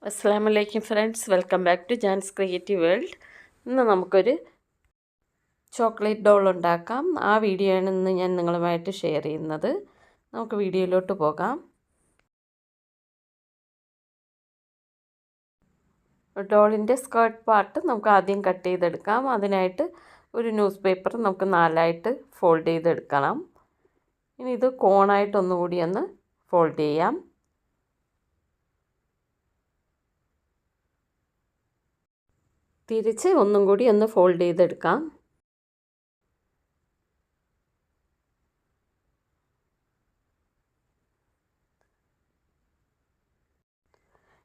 അസ്സലാമലൈക്കും friends, welcome back to Jan's creative world. ഇന്ന് നമുക്കൊരു ചോക്ലേറ്റ് ഡോൾ ഉണ്ടാക്കാം. ആ വീഡിയോ ആണ് ഇന്ന് ഞാൻ നിങ്ങളുമായിട്ട് ഷെയർ ചെയ്യുന്നത്. നമുക്ക് വീഡിയോയിലോട്ട് പോകാം. ഡോളിൻ്റെ സ്കേർട്ട് പാർട്ട് നമുക്ക് ആദ്യം കട്ട് ചെയ്തെടുക്കാം. അതിനായിട്ട് ഒരു ന്യൂസ് പേപ്പർ നമുക്ക് 4ആയിട്ട് ഫോൾഡ് ചെയ്തെടുക്കണം. ഇനി ഇത് കോണായിട്ടൊന്നുകൂടി ഒന്ന് ഫോൾഡ് ചെയ്യാം. തിരിച്ച് ഒന്നും കൂടി ഒന്ന് ഫോൾഡ് ചെയ്തെടുക്കാം.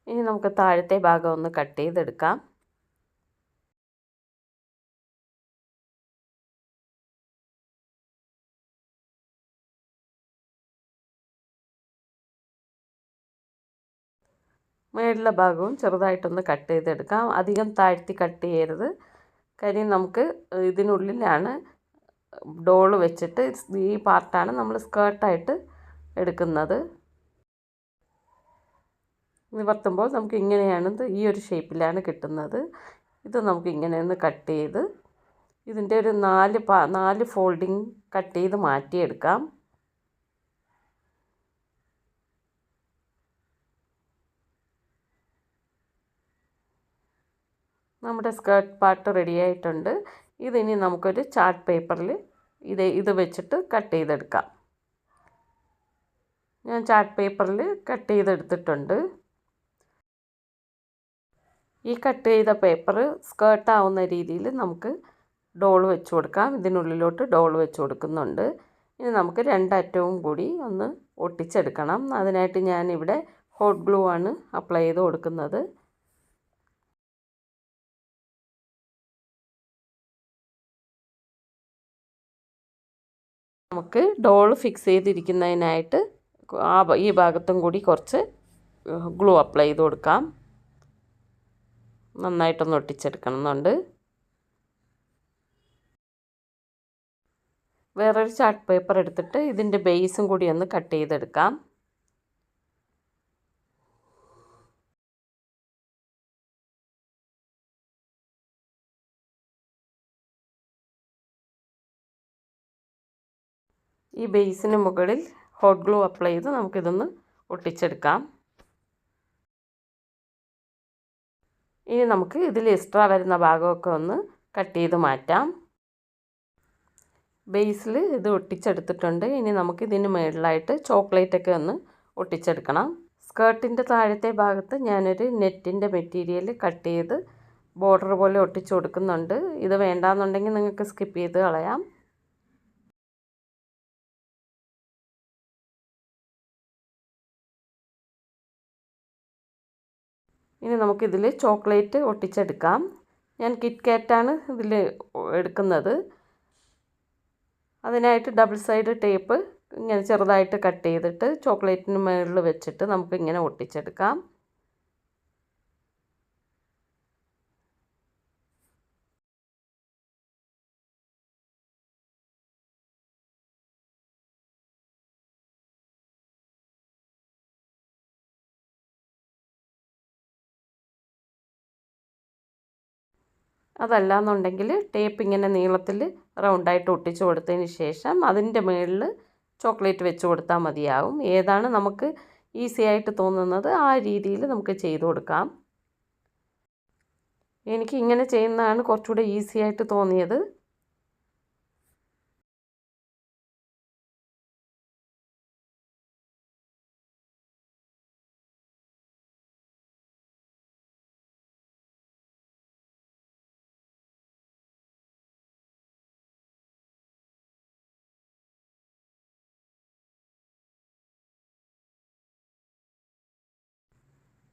ഇനി നമുക്ക് താഴത്തെ ഭാഗം ഒന്ന് കട്ട് ചെയ്തെടുക്കാം. മേളിലെ ഭാഗവും ചെറുതായിട്ടൊന്ന് കട്ട് ചെയ്തെടുക്കാം. അധികം താഴ്ത്തി കട്ട് ചെയ്യരുത്. കാര്യം നമുക്ക് ഇതിനുള്ളിലാണ് ഡോള് വെച്ചിട്ട് ഈ പാർട്ടാണ് നമ്മൾ സ്കേർട്ടായിട്ട് എടുക്കുന്നത്. നിവർത്തുമ്പോൾ നമുക്ക് ഇങ്ങനെയാണ്, ഈ ഒരു ഷേപ്പിലാണ് കിട്ടുന്നത്. ഇത് നമുക്ക് ഇങ്ങനെ ഒന്ന് കട്ട് ചെയ്ത് ഇതിൻ്റെ ഒരു 4 ഫോൾഡിങ് കട്ട് ചെയ്ത് മാറ്റിയെടുക്കാം. നമ്മുടെ സ്കേർട്ട് പാർട്ട് റെഡി ആയിട്ടുണ്ട്. ഇതിനി നമുക്കൊരു ചാർട്ട് പേപ്പറിൽ ഇത് വെച്ചിട്ട് കട്ട് ചെയ്തെടുക്കാം. ഞാൻ ചാർട്ട് പേപ്പറിൽ കട്ട് ചെയ്തെടുത്തിട്ടുണ്ട്. ഈ കട്ട് ചെയ്ത പേപ്പർ സ്കേർട്ടാവുന്ന രീതിയിൽ നമുക്ക് ഡോൾ വെച്ച് കൊടുക്കാം. ഇതിനുള്ളിലോട്ട് ഡോൾ വെച്ച് കൊടുക്കുന്നുണ്ട്. ഇനി നമുക്ക് രണ്ടറ്റവും കൂടി ഒന്ന് ഒട്ടിച്ചെടുക്കണം. അതിനായിട്ട് ഞാനിവിടെ ഹോട്ട് ഗ്ലൂ ആണ് അപ്ലൈ ചെയ്ത് കൊടുക്കുന്നത്. നമുക്ക് ഡോൾ ഫിക്സ് ചെയ്തിരിക്കുന്നതിനായിട്ട് ഈ ഭാഗത്തും കൂടി കുറച്ച് ഗ്ലൂ അപ്ലൈ ചെയ്ത് കൊടുക്കാം. നന്നായിട്ടൊന്ന് ഒട്ടിച്ചെടുക്കണമെന്നുണ്ട്. വേറൊരു ചാർട്ട് പേപ്പർ എടുത്തിട്ട് ഇതിൻ്റെ ബേസും കൂടി ഒന്ന് കട്ട് ചെയ്തെടുക്കാം. ഈ ബേസിന് മുകളിൽ ഹോട്ട് ഗ്ലൂ അപ്ലൈ ചെയ്ത് നമുക്കിതൊന്ന് ഒട്ടിച്ചെടുക്കാം. ഇനി നമുക്ക് ഇതിൽ എക്സ്ട്രാ വരുന്ന ഭാഗമൊക്കെ ഒന്ന് കട്ട് ചെയ്ത് മാറ്റാം. ബേസിൽ ഇത് ഒട്ടിച്ചെടുത്തിട്ടുണ്ട്. ഇനി നമുക്ക് ഇതിന് മുകളിലായിട്ട് ചോക്ലേറ്റൊക്കെ ഒന്ന് ഒട്ടിച്ചെടുക്കണം. സ്കേർട്ടിൻ്റെ താഴത്തെ ഭാഗത്ത് ഞാനൊരു നെറ്റിൻ്റെ മെറ്റീരിയൽ കട്ട് ചെയ്ത് ബോർഡർ പോലെ ഒട്ടിച്ച് കൊടുക്കുന്നുണ്ട്. ഇത് വേണ്ടാന്നുണ്ടെങ്കിൽ നിങ്ങൾക്ക് സ്കിപ്പ് ചെയ്ത് കളയാം. ഇനി നമുക്കിതിൽ ചോക്ലേറ്റ് ഒട്ടിച്ചെടുക്കാം. ഞാൻ കിറ്റ് കാറ്റാണ് ഇതിൽ എടുക്കുന്നത്. അതിനായിട്ട് ഡബിൾ സൈഡ് ടേപ്പ് ഇങ്ങനെ ചെറുതായിട്ട് കട്ട് ചെയ്തിട്ട് ചോക്ലേറ്റിന് മുകളിൽ വെച്ചിട്ട് നമുക്കിങ്ങനെ ഒട്ടിച്ചെടുക്കാം. അതല്ലാന്നുണ്ടെങ്കിൽ ടേപ്പ് ഇങ്ങനെ നീളത്തിൽ റൗണ്ടായിട്ട് ഒട്ടിച്ച് കൊടുത്തതിന് ശേഷം അതിൻ്റെ മുകളിൽ ചോക്ലേറ്റ് വെച്ച് കൊടുത്താൽ മതിയാവും. ഏതാണ് നമുക്ക് ഈസി ആയിട്ട് തോന്നുന്നത് ആ രീതിയിൽ നമുക്ക് ചെയ്ത് കൊടുക്കാം. എനിക്ക് ഇങ്ങനെ ചെയ്യുന്നതാണ് കുറച്ചുകൂടെ ഈസി ആയിട്ട് തോന്നിയത്.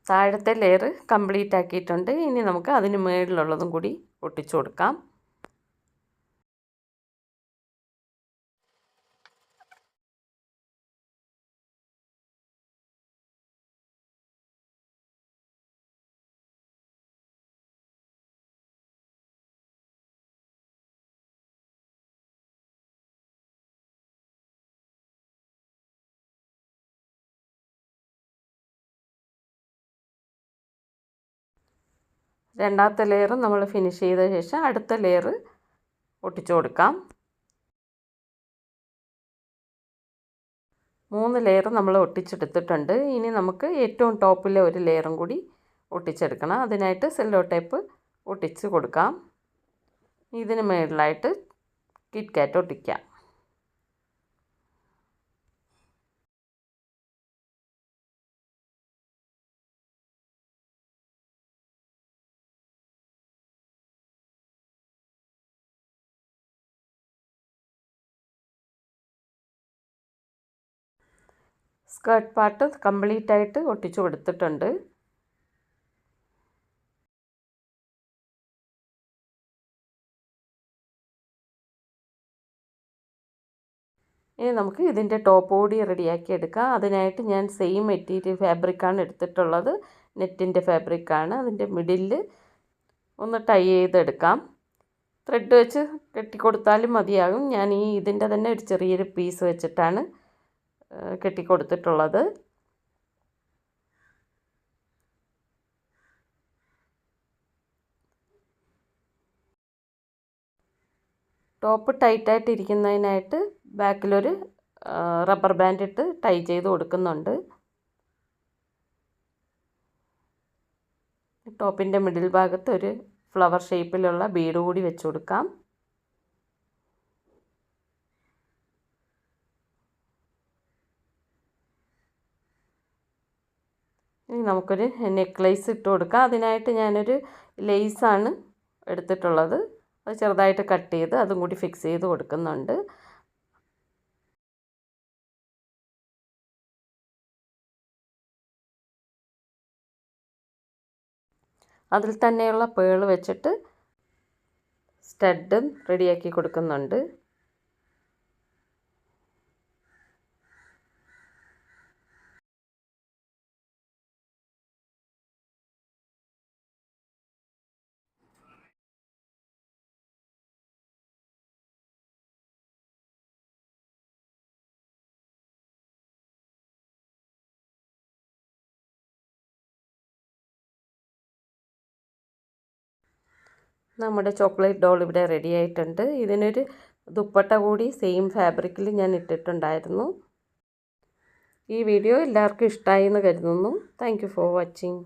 താഴത്തെ ലെയർ കംപ്ലീറ്റ് ആക്കിയിട്ടുണ്ട്. ഇനി നമുക്ക് അതിന് മുകളിലുള്ളതും കൂടി ഒട്ടിച്ചു കൊടുക്കാം. രണ്ടാമത്തെ ലെയർ നമ്മൾ ഫിനിഷ് ചെയ്ത ശേഷം അടുത്ത ലെയർ ഒട്ടിച്ചു കൊടുക്കാം. 3 ലെയർ നമ്മൾ ഒട്ടിച്ചെടുത്തിട്ടുണ്ട്. ഇനി നമുക്ക് ഏറ്റവും ടോപ്പിലെ ഒരു ലെയറും കൂടി ഒട്ടിച്ചെടുക്കണം. അതിനായിട്ട് സെല്ലോ ടേപ്പ് ഒട്ടിച്ച് കൊടുക്കാം. ഇതിന് മുകളിലായിട്ട് കിറ്റ് കാറ്റ് ഒട്ടിക്കാം. സ്കേർട്ട് പാർട്ട് കംപ്ലീറ്റ് ആയിട്ട് ഒട്ടിച്ചു കൊടുത്തിട്ടുണ്ട്. ഇനി നമുക്ക് ഇതിൻ്റെ ടോപ്പ് കൂടി റെഡിയാക്കി എടുക്കാം. അതിനായിട്ട് ഞാൻ സെയിം മെറ്റീരിയൽ ഫാബ്രിക്കാണ് എടുത്തിട്ടുള്ളത്. നെറ്റിൻ്റെ ഫാബ്രിക്കാണ്. അതിൻ്റെ മിഡിലിൽ ഒന്ന് ടൈ ചെയ്തെടുക്കാം. ത്രെഡ് വെച്ച് കെട്ടിക്കൊടുത്താലും മതിയാകും. ഞാൻ ഇതിൻ്റെ തന്നെ ഒരു ചെറിയൊരു പീസ് വെച്ചിട്ടാണ് കെട്ടിക്കൊടുത്തിട്ടുള്ളത്. ടോപ്പ് ടൈറ്റായിട്ട് ഇരിക്കുന്നതിനായിട്ട് ബാക്കിലൊരു റബ്ബർ ബാൻഡ് ഇട്ട് ടൈ ചെയ്ത് കൊടുക്കുന്നുണ്ട്. ടോപ്പിൻ്റെ മിഡിൽ ഭാഗത്ത് ഒരു ഫ്ലവർ ഷേപ്പിലുള്ള ബീഡ് കൂടി വെച്ച് കൊടുക്കാം. ഇനി നമുക്കൊരു നെക്ലേസ് ഇട്ട് കൊടുക്കാം. അതിനായിട്ട് ഞാനൊരു ലേസാണ് എടുത്തിട്ടുള്ളത്. അത് ചെറുതായിട്ട് കട്ട് ചെയ്ത് അതും കൂടി ഫിക്സ് ചെയ്ത് കൊടുക്കുന്നുണ്ട്. അതിൽ തന്നെയുള്ള പേൾ വെച്ചിട്ട് സ്റ്റഡും റെഡിയാക്കി കൊടുക്കുന്നുണ്ട്. നമ്മുടെ ചോക്ലേറ്റ് ഡോൾ ഇവിടെ റെഡി ആയിട്ടുണ്ട്. ഇതിനൊരു ദുപ്പട്ട കൂടി സെയിം ഫാബ്രിക്കിൽ ഞാൻ ഇട്ടിട്ടുണ്ടായിരുന്നു. ഈ വീഡിയോ എല്ലാവർക്കും ഇഷ്ടമായി എന്ന് കരുതുന്നു. Thank you for watching.